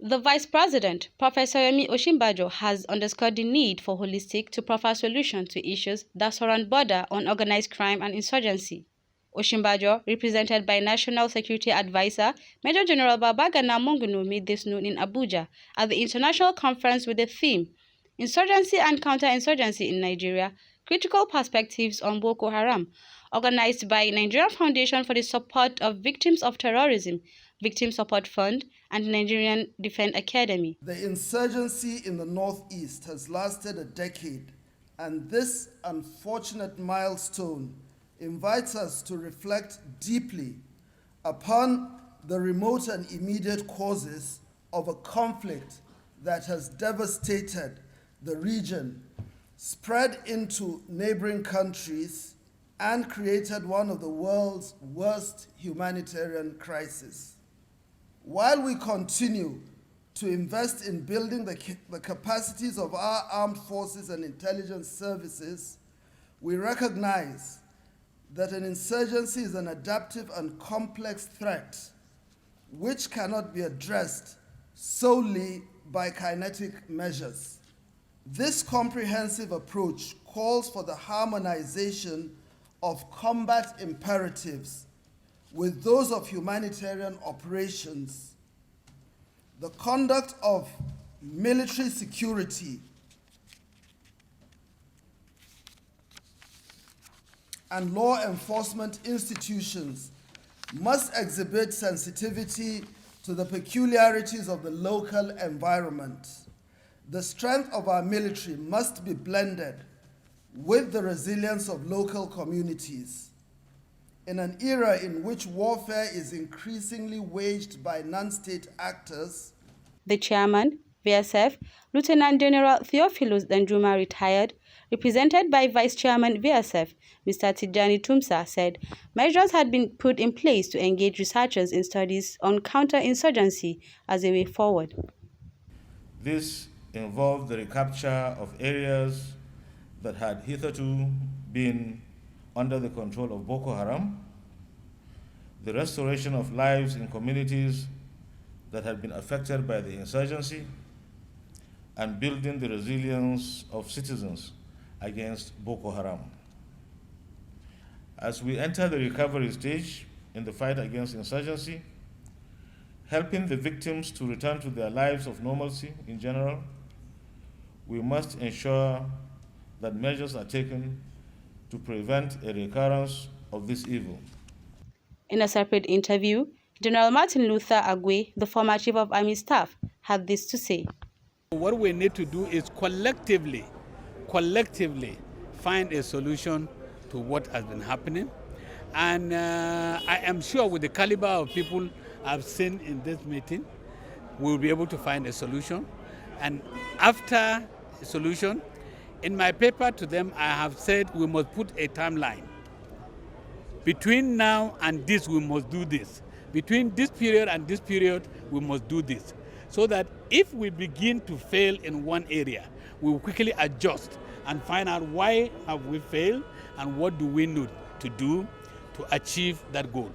The Vice President, Professor Yemi Osinbajo, has underscored the need for holistic to proper solutions to issues that surround border on organized crime and insurgency. Osinbajo, represented by National Security Advisor Major General Babagana Monguno, made this known in Abuja at the international conference with the theme Insurgency and Counterinsurgency in Nigeria, Critical Perspectives on Boko Haram, organized by Nigerian Foundation for the Support of Victims of Terrorism, Victim Support Fund, and Nigerian Defense Academy. The insurgency in the Northeast has lasted a decade, and this unfortunate milestone invites us to reflect deeply upon the remote and immediate causes of a conflict that has devastated the region, spread into neighboring countries, and created one of the world's worst humanitarian crises. While we continue to invest in building the capacities of our armed forces and intelligence services, we recognize that an insurgency is an adaptive and complex threat which cannot be addressed solely by kinetic measures. This comprehensive approach calls for the harmonization of combat imperatives with those of humanitarian operations, the conduct of military security, and law enforcement institutions must exhibit sensitivity to the peculiarities of the local environment. The strength of our military must be blended with the resilience of local communities. In an era in which warfare is increasingly waged by non-state actors, the chairman, VSF, Lieutenant General Theophilus Danjuma, retired, represented by Vice Chairman VSF, Mr. Tijani Tumsa, said measures had been put in place to engage researchers in studies on counterinsurgency as a way forward. This involved the recapture of areas that had hitherto been under the control of Boko Haram, the restoration of lives in communities that had been affected by the insurgency, and building the resilience of citizens against Boko Haram. As we enter the recovery stage in the fight against insurgency, helping the victims to return to their lives of normalcy in general, we must ensure that measures are taken to prevent a recurrence of this evil. In a separate interview, General Martin Luther Agwe, the former Chief of Army Staff, had this to say. What we need to do is collectively find a solution to what has been happening. And I am sure with the caliber of people I've seen in this meeting, we'll be able to find a solution. And after a solution, in my paper to them, I have said we must put a timeline. Between now and this, we must do this. Between this period and this period, we must do this. So that if we begin to fail in one area, we will quickly adjust and find out why have we failed and what do we need to do to achieve that goal.